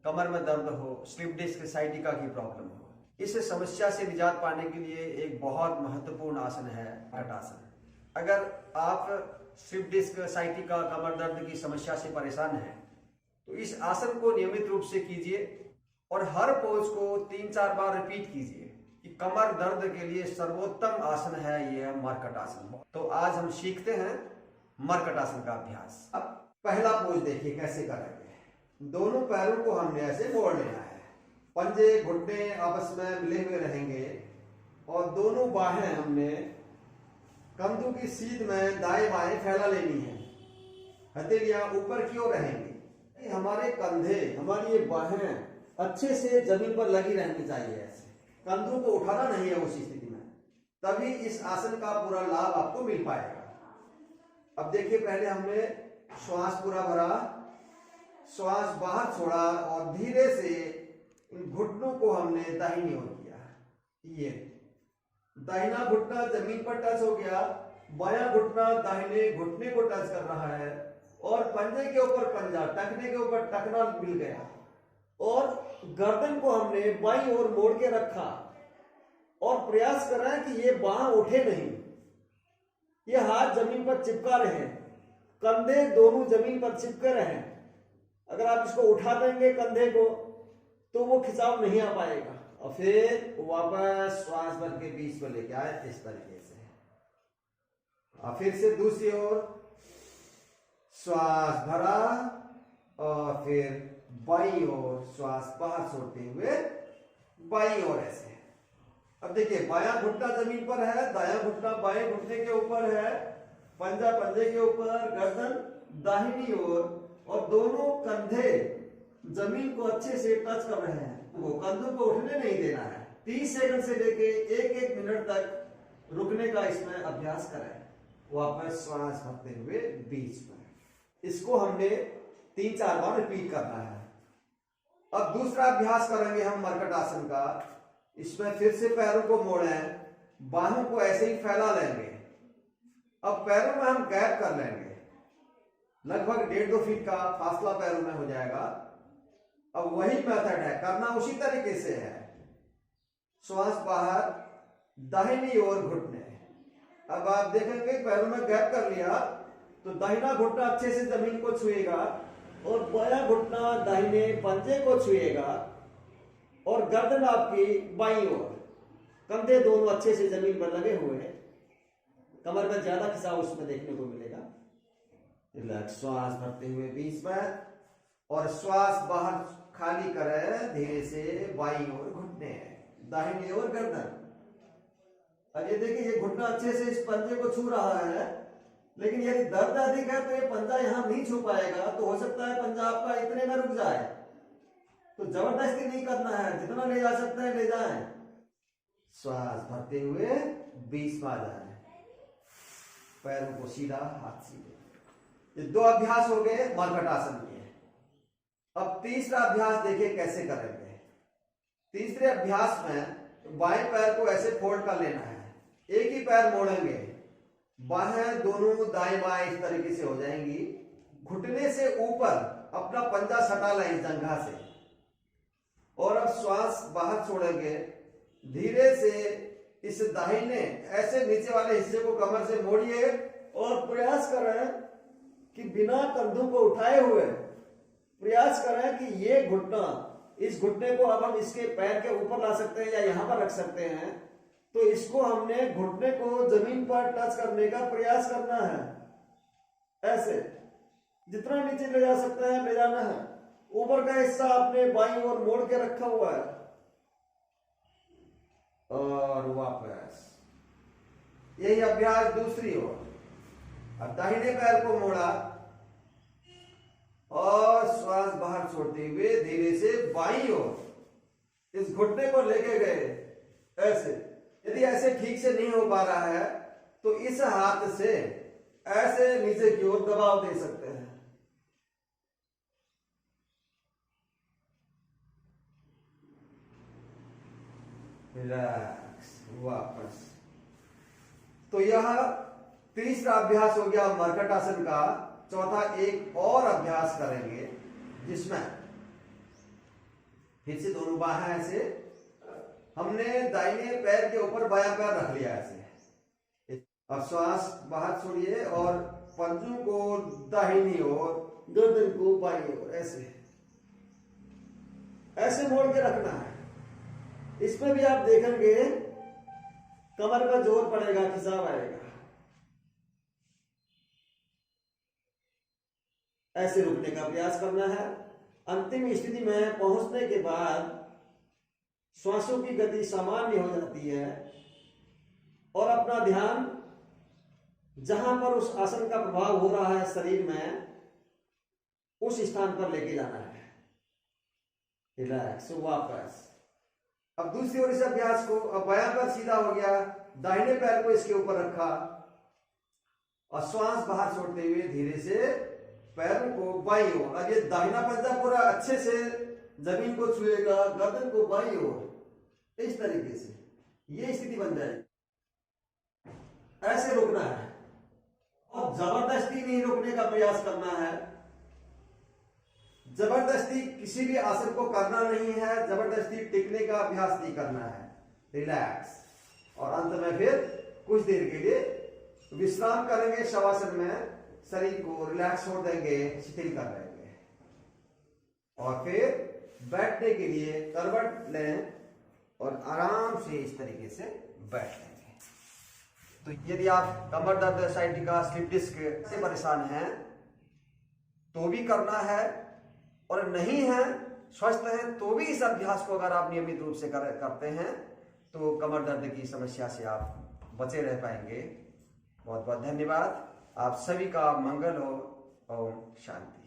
कमर में दर्द हो, स्लिप डिस्क साइटिका की प्रॉब्लम हो, इस समस्या से निजात पाने के लिए एक बहुत महत्वपूर्ण आसन है मर्कटासन। अगर आप स्लिप डिस्क साइटिका कमर दर्द की समस्या से परेशान हैं तो इस आसन को नियमित रूप से कीजिए और हर पोज को 3-4 बार रिपीट कीजिए कि कमर दर्द के लिए सर्वोत्तम आसन है यह मर्कटासन। तो आज हम सीखते हैं मर्कटासन का अभ्यास। अब पहला पोज देखिए कैसे करेंगे। दोनों पैरों को हमने ऐसे मोड़ लेना है, पंजे घुटने आपस में मिले हुए रहेंगे और दोनों बाहें हमने कंधों की सीध में दाएं बाएं फैला लेनी है। हथेलियां ऊपर की ओर रहेंगी। हमारे कंधे, हमारी ये बाहें अच्छे से जमीन पर लगी रहनी चाहिए। ऐसे कंधों को उठाना नहीं है उस स्थिति में, तभी इस आसन का पूरा लाभ आपको मिल पाएगा। अब देखिए, पहले हमने श्वास पूरा भरा, श्वास बाहर छोड़ा और धीरे से इन घुटनों को हमने दाहिनी ओर किया। ये दाहिना घुटना जमीन पर टच हो गया, बायां घुटना दाहिने घुटने को टच कर रहा है और पंजे के ऊपर पंजा, टखने के ऊपर टखना मिल गया और गर्दन को हमने बाईं ओर मोड़ के रखा और प्रयास कर रहे हैं कि ये बाह उठे नहीं, ये हाथ जमीन पर चिपका रहे, कंधे दोनों जमीन पर चिपके रहे। अगर आप इसको उठा देंगे कंधे को तो वो खिंचाव नहीं आ पाएगा। और फिर वापस श्वास भर के बीच में लेके आए इस तरीके से। और फिर से दूसरी ओर श्वास भरा और फिर बाईं ओर श्वास बाहर छोड़ते हुए बाईं ओर ऐसे। अब देखिए, बायां घुटना जमीन पर है, दायां घुटना बाएं घुटने के ऊपर है, पंजा पंजे के ऊपर, गर्दन दाहिनी ओर और दोनों कंधे जमीन को अच्छे से टच कर रहे हैं। वो कंधों को उठने नहीं देना है। 30 सेकंड से लेके 1-1 मिनट तक रुकने का इसमें अभ्यास करें। वापस श्वास भरते हुए बीच में। इसको हमने 3-4 बार रिपीट करना है। अब दूसरा अभ्यास करेंगे हम मर्कटासन का। इसमें फिर से पैरों को मोड़ें, बाहों को ऐसे ही फैला लेंगे। अब पैरों में हम गैप कर लेंगे, लगभग 1.5-2 फीट का फासला पैरों में हो जाएगा। अब वही मेथड है, करना उसी तरीके से है। श्वास बाहर, दाहिनी ओर घुटने। अब आप देखेंगे पैरों में गैप कर लिया तो दाहिना घुटना अच्छे से जमीन को छुएगा और बायां घुटना दाहिने पंजे को छुएगा और गर्दन आपकी बाईं ओर, कंधे दोनों अच्छे से जमीन पर लगे हुए हैं। कमर में ज्यादा खिंचाव उसमें देखने को मिलेगा। रिलैक्स, श्वास भरते हुए बीच में और श्वास बाहर खाली करें धीरे से बाईं ओर घुटने, दाहिनी ओर गर्दन। अब ये देखिए, ये घुटना अच्छे से इस पंजे को छू रहा है, लेकिन यदि दर्द अधिक है तो ये पंजा यहां नहीं छू पाएगा। तो हो सकता है पंजा आपका इतने में रुक जाए। तो जबरदस्ती नहीं करना है, जितना ले जा सकते हैं ले जाएं। श्वास भरते हुए बीच में आ जाए, पैरों को सीधा, हाथ सीधे। ये 2 अभ्यास हो गए मर्कटासन के। अब तीसरा अभ्यास देखिए कैसे करेंगे। तीसरे अभ्यास में बाएं पैर को ऐसे फोल्ड कर लेना है, एक ही पैर मोड़ेंगे, बाहें दोनों दाएं बाएं इस तरीके से हो जाएंगी। घुटने से ऊपर अपना पंजा सटा लें जंघा से और अब श्वास बाहर छोड़ेंगे। धीरे से इस दाहिने ऐसे नीचे वाले हिस्से को कमर से मोड़िए और प्रयास करें कि बिना कंधों को उठाए हुए प्रयास करें कि ये घुटना, इस घुटने को अब हम इसके पैर के ऊपर ला सकते हैं या यहां पर रख सकते हैं। तो इसको हमने घुटने को जमीन पर टच करने का प्रयास करना है। ऐसे जितना नीचे ले जा सकते हैं ले जाना है। ऊपर का हिस्सा आपने बाईं ओर मोड़ के रखा हुआ है और वापस यही अभ्यास दूसरी ओर। अब दाहिने पैर को मोड़ा और श्वास बाहर छोड़ते हुए धीरे से बाईं ओर इस घुटने को लेके गए ऐसे। यदि ऐसे ठीक से नहीं हो पा रहा है तो इस हाथ से ऐसे नीचे की ओर दबाव दे सकते हैं। रिलैक्स, वापस। तो यह तीसरा अभ्यास हो गया मर्कटासन का। चौथा एक और अभ्यास करेंगे जिसमें फिर से दोनों बाहें ऐसे, हमने दाहिने पैर के ऊपर बायां पैर रख लिया ऐसे। अब श्वास बाहर छोड़िए और पंजों को दाहिनी ओर, गर्दन को बाईं ओर, ऐसे ऐसे मोड़ के रखना है। इसमें भी आप देखेंगे कमर पर जोर पड़ेगा, खिंचाव आएगा। ऐसे रुकने का प्रयास करना है। अंतिम स्थिति में पहुंचने के बाद श्वासों की गति सामान्य हो जाती है और अपना ध्यान जहां पर उस आसन का प्रभाव हो रहा है शरीर में, उस स्थान पर लेके जाना है। रिलैक्स, वापस। अब दूसरी ओर इस अभ्यास को, अब बायां पैर सीधा हो गया, दाहिने पैर को इसके ऊपर रखा और श्वास बाहर छोड़ते हुए धीरे से पैरों को बाईं ओर। अब ये दाहिना पंजा पूरा अच्छे से जमीन को छुएगा, गर्दन को बाईं ओर, इस तरीके से ये स्थिति बन जाएगी। ऐसे रुकना है और जबरदस्ती नहीं रुकने का प्रयास करना है। जबरदस्ती किसी भी आसन को करना नहीं है, जबरदस्ती टिकने का अभ्यास नहीं करना है। रिलैक्स, और अंत में फिर कुछ देर के लिए विश्राम करेंगे शवासन में, शरीर को रिलैक्स छोड़ देंगे, शिथिल कर देंगे और फिर बैठने के लिए करवट लें और आराम से इस तरीके से बैठ लेंगे। तो यदि आप कमर दर्द, साइटिका, स्लिप डिस्क से परेशान हैं तो भी करना है, और नहीं है, स्वस्थ हैं तो भी इस अभ्यास को अगर आप नियमित रूप से करते हैं तो कमर दर्द की समस्या से आप बचे रह पाएंगे। बहुत बहुत धन्यवाद। आप सभी का मंगल हो। ओम शांति।